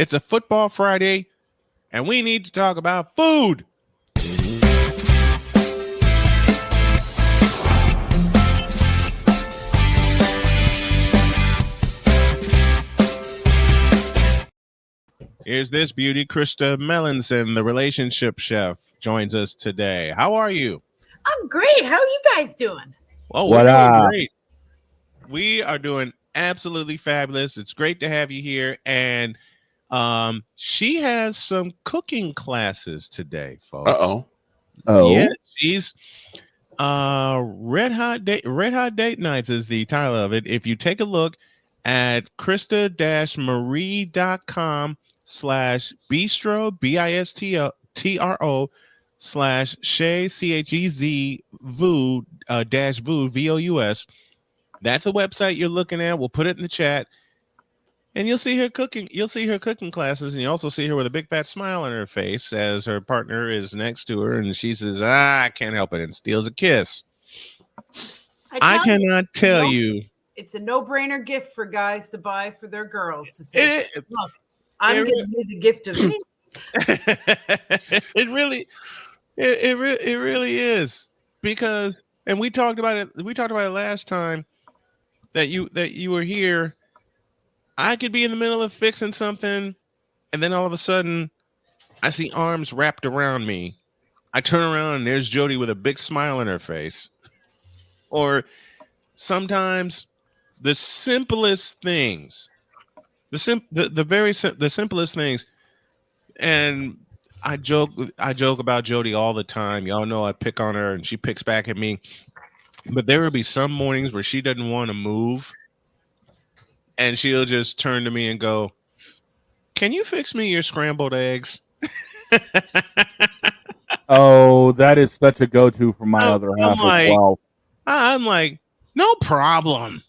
It's a football Friday, and we need to talk about food. Here's this beauty, Krista Melanson, the relationship chef, joins us today. How are you? I'm great. How are you guys doing? Oh, we're doing great. We are doing absolutely fabulous. It's great to have you here. And she has some cooking classes today, folks. Yeah, she's Red Hot Date Nights is the title of it. If you take a look at krista-marie.com/bistro bistro/Shay CHEZ VOO VOUS. That's the website you're looking at. We'll put it in the chat. And you'll see her cooking. You'll see her cooking classes, and you also see her with a big fat smile on her face as her partner is next to her, and she says, "I can't help it," and steals a kiss. I cannot tell you. It's a no-brainer gift for guys to buy for their girls. To say, "Look, I'm giving you the gift of me." It really is, because, and we talked about it. We talked about it last time that you were here. I could be in the middle of fixing something, and then all of a sudden, I see arms wrapped around me. I turn around, and there's Jody with a big smile on her face. Or sometimes the simplest things, the simplest things. And I joke about Jody all the time. Y'all know I pick on her, and she picks back at me. But there will be some mornings where she doesn't want to move. And she'll just turn to me and go, "Can you fix me your scrambled eggs?" Oh, that is such a go-to for my other half as well. I'm like, no problem.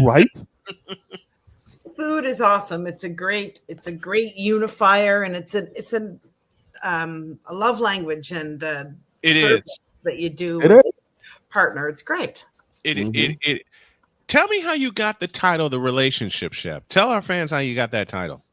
Right? Food is awesome. It's a great unifier, and it's a love language, and it is that you do with your partner. It's great. It Tell me how you got the title, the relationship chef. Tell our fans how you got that title.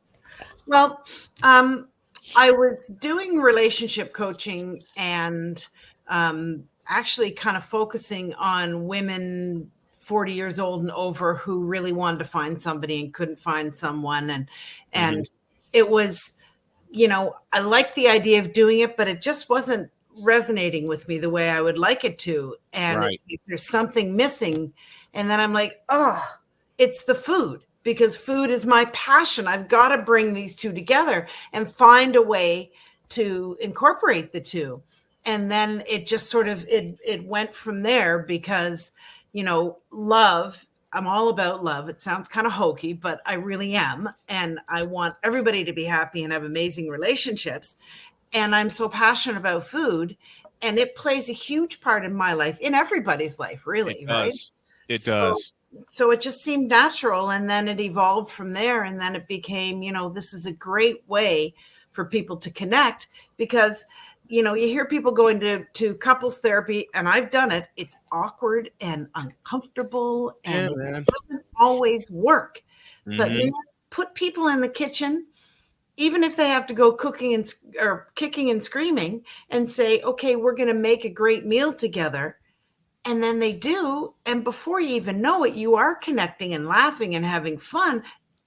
Well, I was doing relationship coaching and actually kind of focusing on women 40 years old and over who really wanted to find somebody and couldn't find someone. And it was, I liked the idea of doing it, but it just wasn't resonating with me the way I would like it to. And it's like there's something missing. And then I'm like, oh, it's the food, because food is my passion. I've got to bring these two together and find a way to incorporate the two. And then it just sort of, it went from there, because, love, I'm all about love. It sounds kind of hokey, but I really am. And I want everybody to be happy and have amazing relationships. And I'm so passionate about food, and it plays a huge part in my life, in everybody's life, really. Right? It does. So it just seemed natural, and then it evolved from there, and then it became, this is a great way for people to connect, because, you hear people going to couples therapy, and I've done it. It's awkward and uncomfortable, and it doesn't always work. But put people in the kitchen, even if they have to go cooking or kicking and screaming, and say, okay, we're going to make a great meal together. And then they do. And before you even know it, you are connecting and laughing and having fun.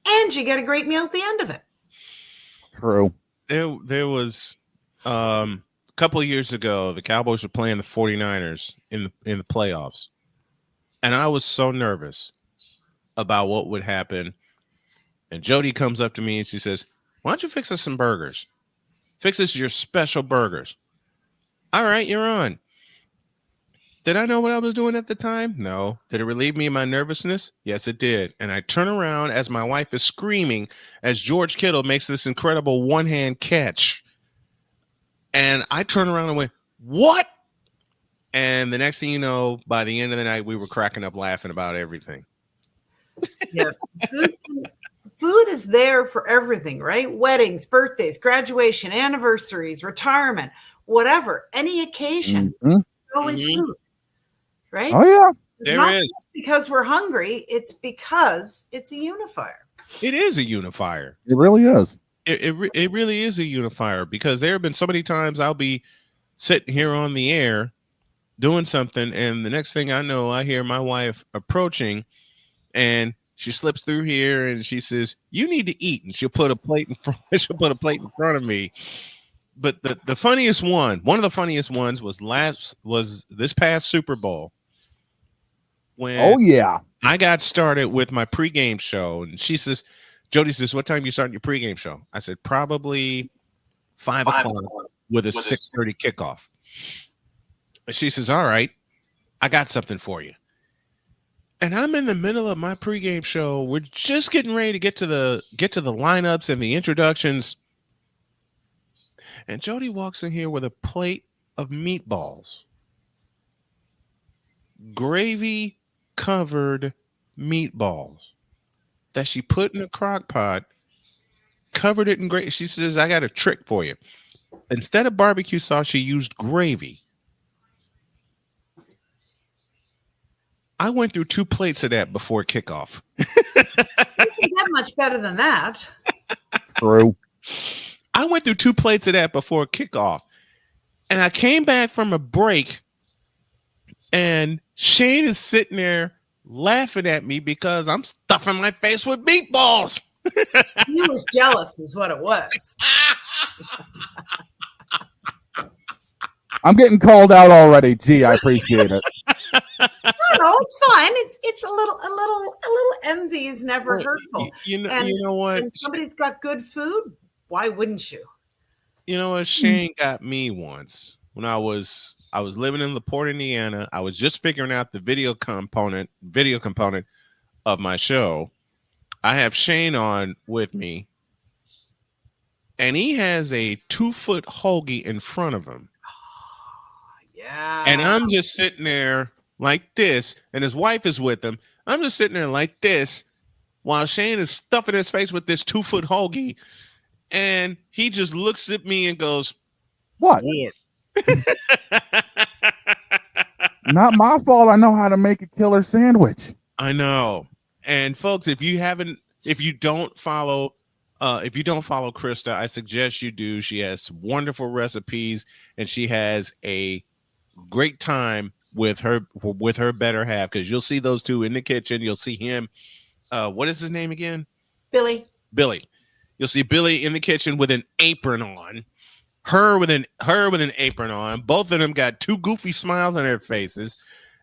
And you get a great meal at the end of it. True. There was a couple of years ago, the Cowboys were playing the 49ers in the playoffs. And I was so nervous about what would happen. And Jody comes up to me and she says, "Why don't you fix us some burgers? Fix us your special burgers." All right, you're on. Did I know what I was doing at the time? No. Did it relieve me of my nervousness? Yes, it did. And I turn around as my wife is screaming as George Kittle makes this incredible one-hand catch. And I turn around and went, "What?" And the next thing you know, by the end of the night, we were cracking up laughing about everything. Yeah. Food is there for everything, right? Weddings, birthdays, graduation, anniversaries, retirement, whatever, any occasion, always food. Right? Oh, yeah. It's not just because we're hungry. It's because it's a unifier. It is a unifier. It really is. It really is a unifier, because there have been so many times I'll be sitting here on the air doing something, and the next thing I know, I hear my wife approaching, and she slips through here and she says, "You need to eat," and she'll put a plate in front. She'll put a plate in front of me. But the funniest one of the funniest ones was this past Super Bowl, when Oh yeah. I got started with my pregame show, and she says, Jody says, "What time you starting your pregame show?" I said, "Probably 5 o'clock with a 6:30 kickoff." And she says, "All right, I got something for you." And I'm in the middle of my pregame show. We're just getting ready to get to the lineups and the introductions. And Jody walks in here with a plate of meatballs, gravy covered meatballs that she put in a crock pot, covered it in gravy. She says, "I got a trick for you. Instead of barbecue sauce, she used gravy." I went through 2 plates of that before kickoff. Doesn't get much better than that. True. I went through 2 plates of that before kickoff. And I came back from a break, and Shane is sitting there laughing at me because I'm stuffing my face with meatballs. He was jealous is what it was. I'm getting called out already. Gee, I appreciate it. No, it's fine. It's a little envy is never hurtful. You know what? When somebody's got good food, why wouldn't you? You know what? Shane got me once when I was living in LaPorte, Indiana. I was just figuring out the video component of my show. I have Shane on with me, and he has a 2-foot hoagie in front of him. Yeah. And I'm just sitting there like this, and his wife is with him. I'm just sitting there like this while Shane is stuffing his face with this 2-foot hoagie. And he just looks at me and goes, "What? Not my fault. I know how to make a killer sandwich." I know. And folks, if you don't follow Krista, I suggest you do. She has wonderful recipes, and she has a great time with her better half, because you'll see those two in the kitchen. You'll see him. What is his name again? Billy. You'll see Billy in the kitchen with an apron on. Her with an apron on. Both of them got 2 goofy smiles on their faces.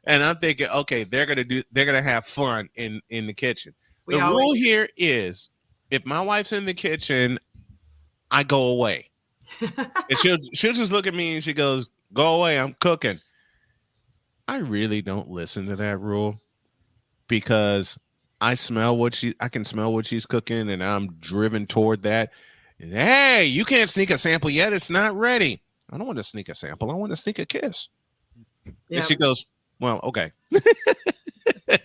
And I'm thinking, okay, they're gonna have fun in the kitchen. The rule here is, if my wife's in the kitchen, I go away. And she'll just look at me and she goes, "Go away, I'm cooking." I really don't listen to that rule, because I can smell what she's cooking, and I'm driven toward that. Hey, you can't sneak a sample yet. It's not ready. I don't want to sneak a sample. I want to sneak a kiss. Yeah. And she goes, "Well, okay."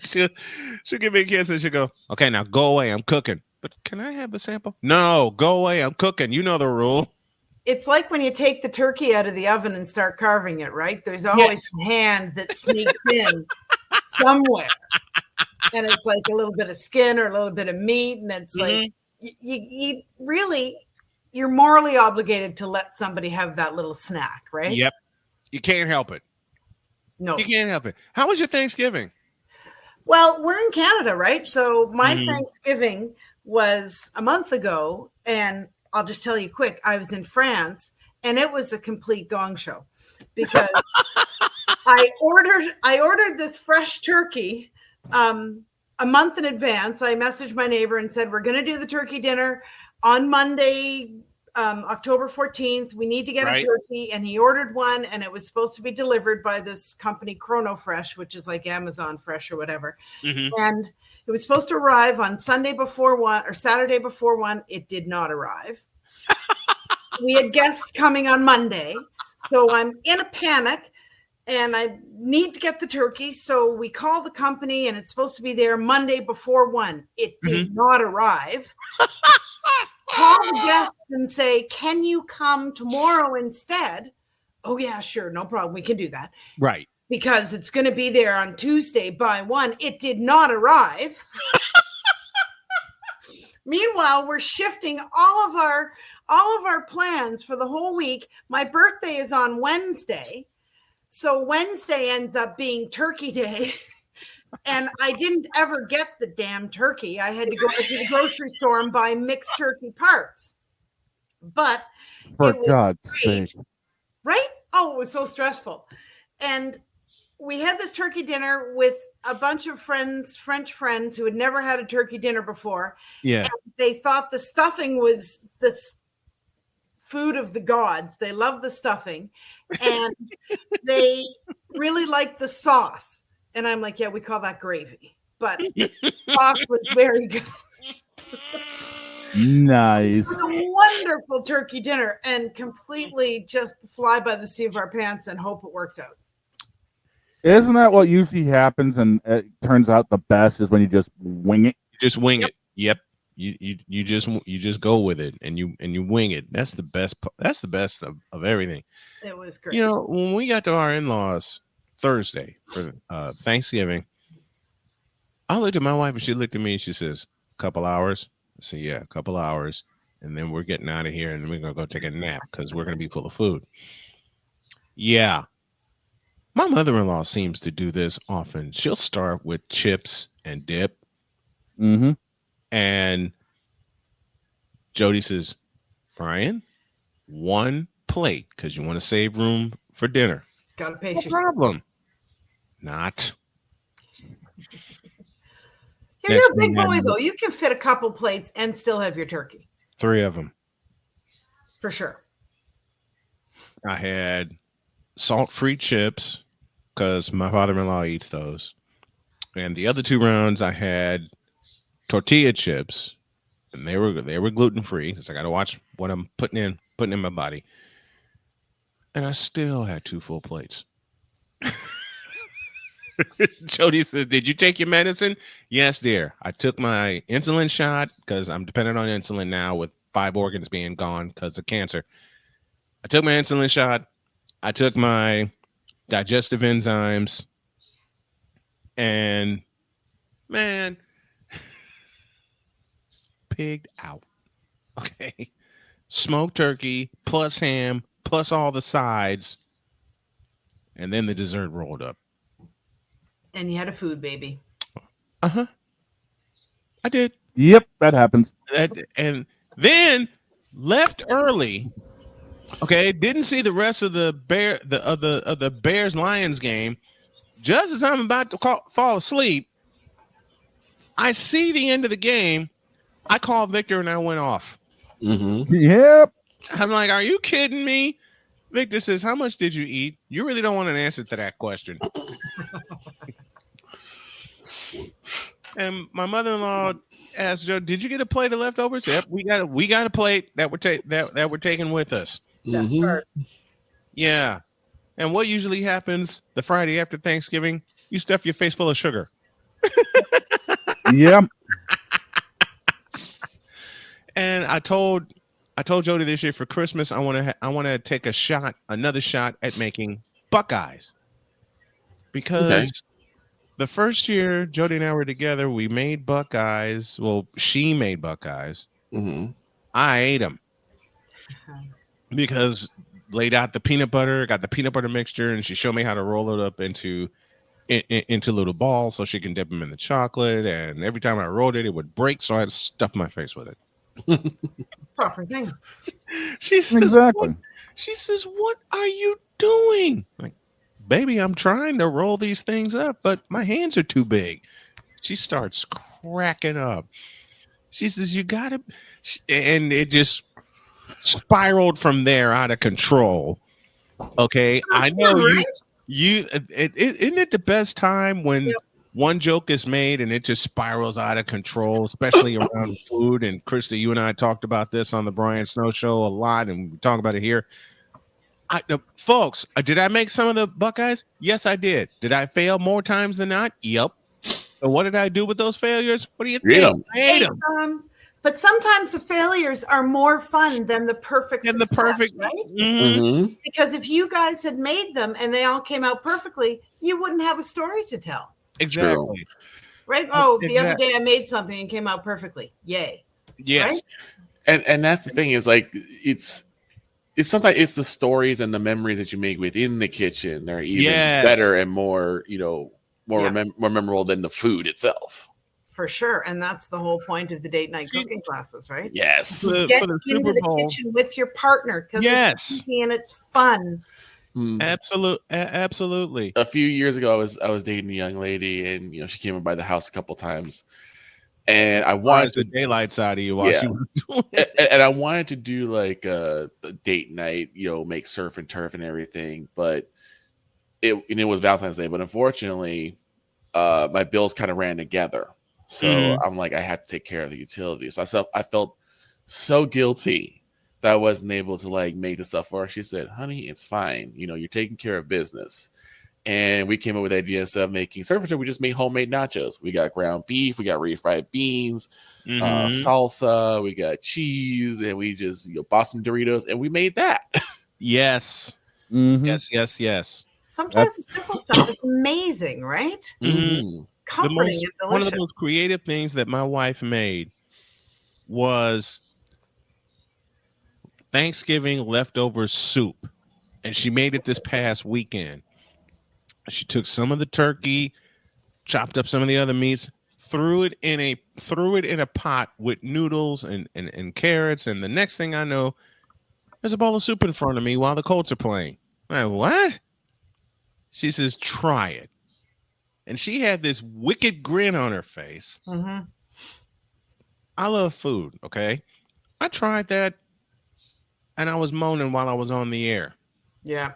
she'll give me a kiss and she'll go, "Okay, now go away. I'm cooking." "But can I have a sample?" "No, go away. I'm cooking. You know the rule." It's like when you take the turkey out of the oven and start carving it, right? There's always a hand that sneaks in somewhere. And it's like a little bit of skin or a little bit of meat. And it's like, you really, you're morally obligated to let somebody have that little snack, right? Yep. You can't help it. No. You can't help it. How was your Thanksgiving? Well, we're in Canada, right? So my Thanksgiving was a month ago, and I'll just tell you quick, I was in France, and it was a complete gong show, because I ordered this fresh turkey a month in advance. I messaged my neighbor and said, "We're going to do the turkey dinner on Monday, October 14th. We need to get a turkey." And he ordered one, and it was supposed to be delivered by this company, Chrono Fresh, which is like Amazon Fresh or whatever. And it was supposed to arrive on Sunday before 1 or Saturday before 1. It did not arrive. We had guests coming on Monday. So I'm in a panic, and I need to get the turkey. So we call the company, and it's supposed to be there Monday before 1. It did not arrive. Call the guests and say, "Can you come tomorrow instead?" "Oh, yeah, sure. No problem. We can do that." Right. Because it's going to be there on Tuesday by 1. It did not arrive. Meanwhile, we're shifting all of our plans for the whole week. My birthday is on Wednesday. So Wednesday ends up being turkey day. And I didn't ever get the damn turkey. I had to go to the grocery store and buy mixed turkey parts. But For it was God's great, sake. right? Oh, it was so stressful. And we had this turkey dinner with a bunch of friends, French friends who had never had a turkey dinner before. Yeah. And they thought the stuffing was the food of the gods. They loved the stuffing. And they really liked the sauce. And I'm like, yeah, we call that gravy. But sauce was very good. Nice. It was a wonderful turkey dinner and completely just fly by the seat of our pants and hope it works out. Isn't that what usually happens? And it turns out the best is when you just wing it. Just wing it. Yep. You just go with it and you wing it. That's the best. That's the best of everything. It was great. You know, when we got to our in-laws Thursday for Thanksgiving, I looked at my wife and she looked at me and she says, "A couple hours." I said, "Yeah, a couple hours, and then we're getting out of here and we're gonna go take a nap because we're gonna be full of food." Yeah. My mother-in-law seems to do this often. She'll start with chips and dip. Mm-hmm. And Jody says, "Brian, one plate because you want to save room for dinner." Gotta pace No yourself. problem. Not. Yeah, you're a big boy, though. You can fit a couple plates and still have your turkey. 3 of them. For sure. I had salt-free chips because my father-in-law eats those. And the other 2 rounds, I had tortilla chips, and they were gluten-free because I got to watch what I'm putting in my body. And I still had 2 full plates. Jody says, "Did you take your medicine?" "Yes, dear. I took my insulin shot because I'm dependent on insulin now with 5 organs being gone because of cancer. I took my insulin shot. I took my digestive enzymes. And, man, pigged out. Okay. Smoked turkey plus ham plus all the sides. And then the dessert rolled up. And you had a food baby. Uh-huh. I did. Yep, that happens. And then left early. Okay, didn't see the rest of the Bears Lions game. Just as I'm about to fall asleep, I see the end of the game. I called Victor and I went off. Mm-hmm. Yep. I'm like, "Are you kidding me?" Victor says, "How much did you eat?" You really don't want an answer to that question. And my mother-in-law asked Joe, "Did you get a plate of leftovers?" "Yep, we got a plate that we're taking with us." Best Mm-hmm. part. Yeah. And what usually happens the Friday after Thanksgiving? You stuff your face full of sugar. Yep. And I told Jody this year for Christmas, I want to take another shot at making Buckeyes. Because the first year Jody and I were together, we made Buckeyes. Well, she made Buckeyes. Mm-hmm. I ate them because laid out the peanut butter, got the peanut butter mixture, and she showed me how to roll it up into little balls so she can dip them in the chocolate. And every time I rolled it, it would break, so I had to stuff my face with it. Proper thing. She says, Exactly. She says, "What are you doing?" Like, "Baby, I'm trying to roll these things up, but my hands are too big." She starts cracking up. She says, "You got to," and it just spiraled from there out of control. Okay, I know fun, right? isn't it the best time when one joke is made and it just spirals out of control, especially around food? And Krista, you and I talked about this on the Brian Snow Show a lot, and we talk about it here. Folks, did I make some of the Buckeyes? Yes, I did. Did I fail more times than not? Yep. And what did I do with those failures? What do you think? I ate them. But sometimes the failures are more fun than the perfect success, right? Mm-hmm. Because if you guys had made them and they all came out perfectly, you wouldn't have a story to tell. Exactly. Right? Oh, the other day I made something and came out perfectly. Yay. Yes. And that's the thing is like it's sometimes it's the stories and the memories that you make within the kitchen are even better and more more memorable than the food itself. For sure. And that's the whole point of the date night cooking classes, right? Yes. Get into the kitchen with your partner because it's easy and it's fun. Absolutely. A few years ago, I was dating a young lady, and she came by the house a couple times, and I wanted the daylight side of you while she was doing it. And I wanted to do like a date night, make surf and turf and everything, but it was Valentine's Day, but unfortunately, my bills kind of ran together, so I'm like I had to take care of the utilities. So I felt so guilty that I wasn't able to like make the stuff for her. She said, "Honey, it's fine. You're taking care of business." And we came up with the idea instead of making surf and turf, we just made homemade nachos. We got ground beef, we got refried beans, salsa, we got cheese, and we just Boston Doritos, and we made that. Yes. Yes. Sometimes the simple stuff is amazing, right? Comforting and delicious. One of the most creative things that my wife made was Thanksgiving leftover soup, and she made it this past weekend. She took some of the turkey, chopped up some of the other meats, threw it in a pot with noodles and carrots, and the next thing I know, there's a bowl of soup in front of me while the Colts are playing. I'm like, what? She says, try it. And she had this wicked grin on her face. I love food, okay? I tried that, and I was moaning while I was on the air. Yeah.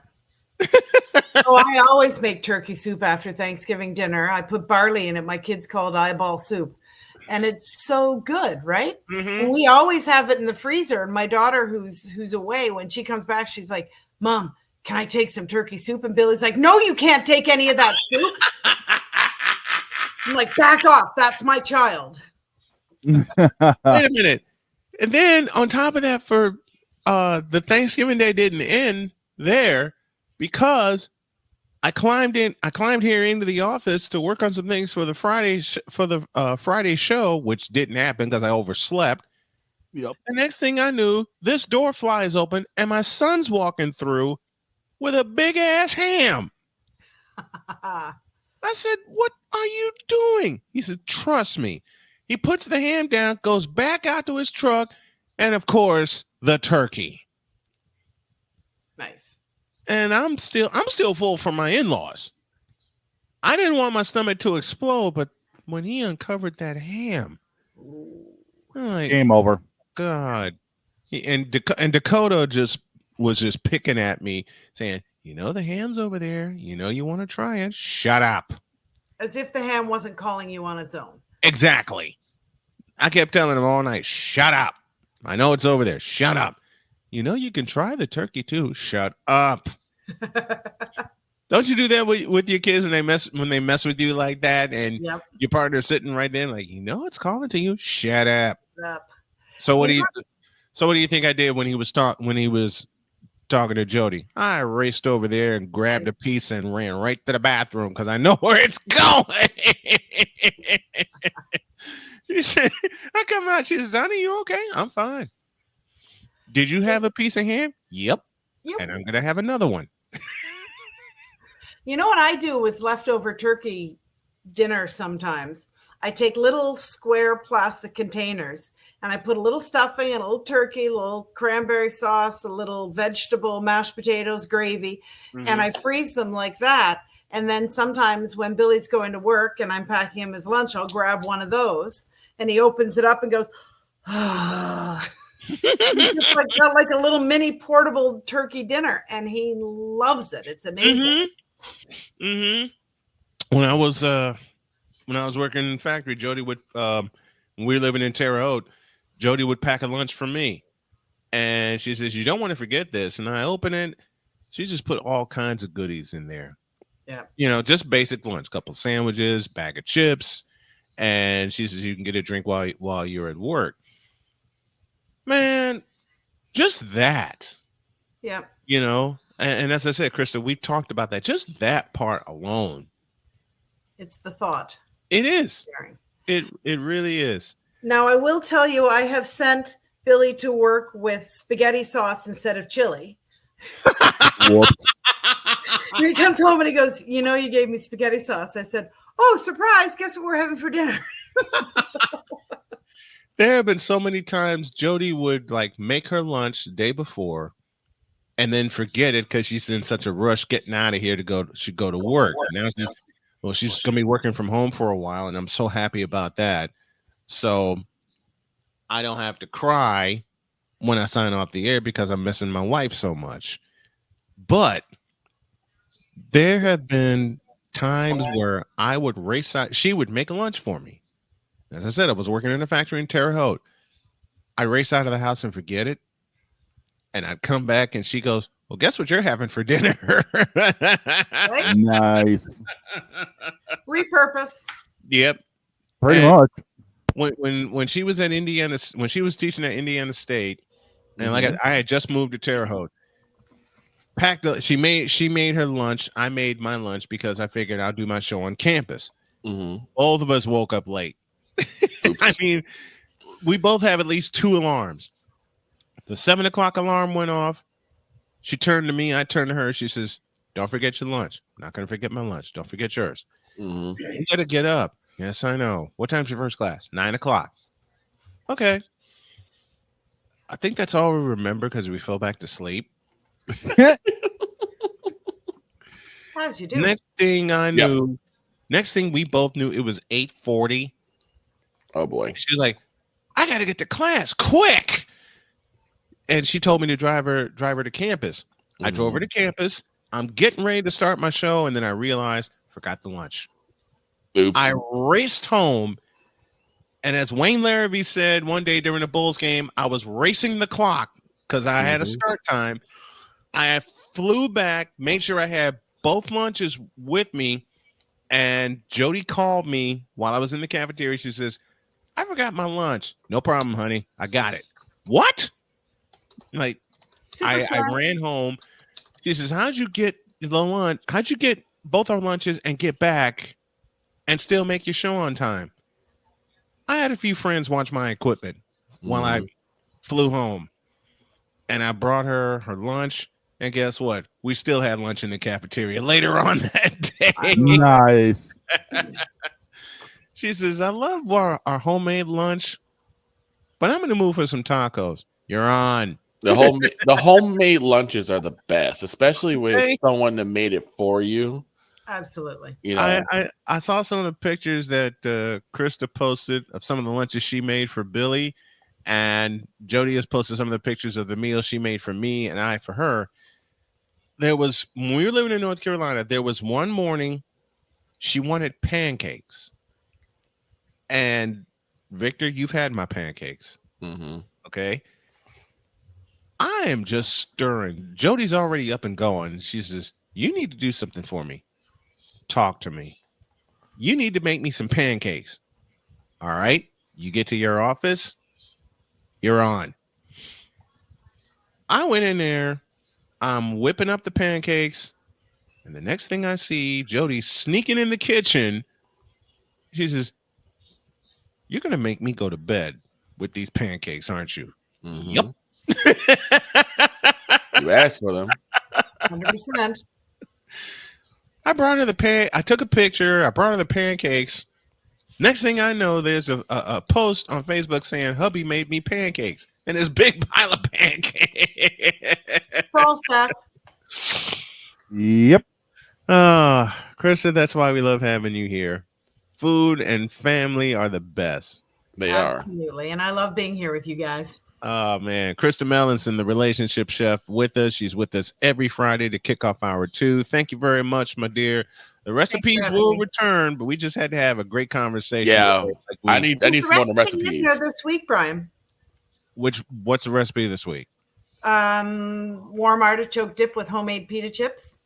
Oh, I always make turkey soup after Thanksgiving dinner. I put barley in it. My kids call it eyeball soup. And it's so good, right? And we always have it in the freezer. And my daughter, who's away, when she comes back, she's like, Mom, can I take some turkey soup? And Billy's like, no, you can't take any of that soup. I'm like, back off. That's my child. Wait a minute. And then on top of that, for the Thanksgiving Day didn't end there because I climbed here into the office to work on some things for the Friday show, which didn't happen because I overslept. Yep. The next thing I knew, this door flies open and my son's walking through with a big ass ham. I said, "What are you doing?" He said, "Trust me." He puts the ham down, goes back out to his truck, and of course, the turkey. Nice. And I'm still full from my in-laws. I didn't want my stomach to explode, but when he uncovered that ham, I'm like, game over. God. And Dakota was just picking at me, saying, the ham's over there. You want to try it. Shut up. As if the ham wasn't calling you on its own. Exactly. I kept telling him all night, shut up. I know it's over there. Shut up. You can try the turkey too. Shut up. Don't you do that with your kids when they mess with you like that, and your partner's sitting right there like, it's calling to you. Shut up. So what do you think I did when he was talking to Jody? I raced over there and grabbed a piece and ran right to the bathroom because I know where it's going. She said, I come out. She says, "Honey, you okay?" I'm fine. Did you have a piece of ham? Yep. And I'm gonna have another one. You know what I do with leftover turkey dinner sometimes? I take little square plastic containers and I put a little stuffing and a little turkey, a little cranberry sauce, a little vegetable, mashed potatoes, gravy, and I freeze them like that. And then sometimes when Billy's going to work and I'm packing him his lunch, I'll grab one of those and he opens it up and goes, ah. He's just got like a little mini portable turkey dinner and he loves it. It's amazing. When I was working in factory, Jody would when we were living in Terre Haute, Jody would pack a lunch for me. And she says, "You don't want to forget this." And I open it. She just put all kinds of goodies in there. Yeah. Just basic lunch, couple sandwiches, bag of chips. And she says, "You can get a drink while you're at work." Man, just that. Yeah. And as I said, Krista, we've talked about that. Just that part alone. It's the thought. It is. It really is. Now, I will tell you, I have sent Billy to work with spaghetti sauce instead of chili. Whoops. And he comes home and he goes, you know, you gave me spaghetti sauce. I said, oh, surprise. Guess what we're having for dinner? There have been so many times Jody would like make her lunch the day before and then forget it because she's in such a rush getting out of here to go to work. Now she's gonna be working from home for a while, and I'm so happy about that. So I don't have to cry when I sign off the air because I'm missing my wife so much. But there have been times where I would race out. She would make a lunch for me. As I said, I was working in a factory in Terre Haute. I race out of the house and forget it. And I'd come back and she goes, well, guess what you're having for dinner? Right? Nice. Repurpose. Yep. Pretty And much. When she was at Indiana, when she was teaching at Indiana State, and like I had just moved to Terre Haute, she made her lunch. I made my lunch because I figured I'll do my show on campus. Both of us woke up late. I mean, we both have at least 2 alarms. The 7 o'clock alarm went off. She turned to me. I turned to her. She says, don't forget your lunch. I'm not going to forget my lunch. Don't forget yours. You got to get up. Yes, I know. What time's your first class? 9 o'clock. Okay. I think that's all we remember because we fell back to sleep. As you do. Next thing I knew, next thing we both knew, it was 8:40. Oh boy. She's like, I got to get to class quick. And she told me to drive her to campus. I drove her to campus. I'm getting ready to start my show. And then I realized, forgot the lunch. Oops. I raced home. And as Wayne Larrabee said one day during a Bulls game, I was racing the clock because I had a start time. I flew back, made sure I had both lunches with me. And Jody called me while I was in the cafeteria. She says, I forgot my lunch. No problem, honey. I got it. What? Like, I ran home. She says, how'd you get the lunch? How'd you get both our lunches and get back and still make your show on time? I had a few friends watch my equipment while I flew home. And I brought her lunch. And guess what? We still had lunch in the cafeteria later on that day. Nice. She says, I love our homemade lunch, but I'm going to move for some tacos. You're on. The homemade lunches are the best, especially when it's someone that made it for you. Absolutely. You know, I saw some of the pictures that Krista posted of some of the lunches she made for Billy, and Jody has posted some of the pictures of the meal she made for me and I for her. When we were living in North Carolina, there was one morning she wanted pancakes. And Victor, you've had my pancakes. Okay. I am just stirring. Jody's already up and going. She says, you need to do something for me. Talk to me. You need to make me some pancakes. All right. You get to your office. You're on. I went in there. I'm whipping up the pancakes. And the next thing I see, Jody sneaking in the kitchen. She says, you're going to make me go to bed with these pancakes, aren't you? Yep. You asked for them. 100%. I brought her I took a picture. I brought her the pancakes. Next thing I know, there's a post on Facebook saying, hubby made me pancakes. And this big pile of pancakes. All stack. Yep. Krista, that's why we love having you here. Food and family are the best. They are. Absolutely. And I love being here with you guys. Oh, man. Krista Melanson, the relationship chef, with us. She's with us every Friday to kick off hour 2. Thank you very much, my dear. The recipes will return, but we just had to have a great conversation. Yeah. I need some more recipes. This week, Brian. What's the recipe this week? Warm artichoke dip with homemade pita chips.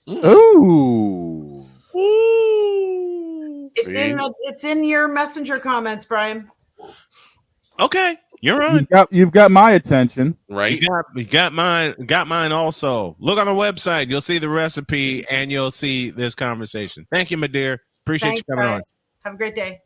Ooh. It's in your messenger comments, Brian. Okay, you're on. You've got my attention. Right. You got mine also. Look on the website. You'll see the recipe and you'll see this conversation. Thank you, my dear. Appreciate you coming on. Have a great day.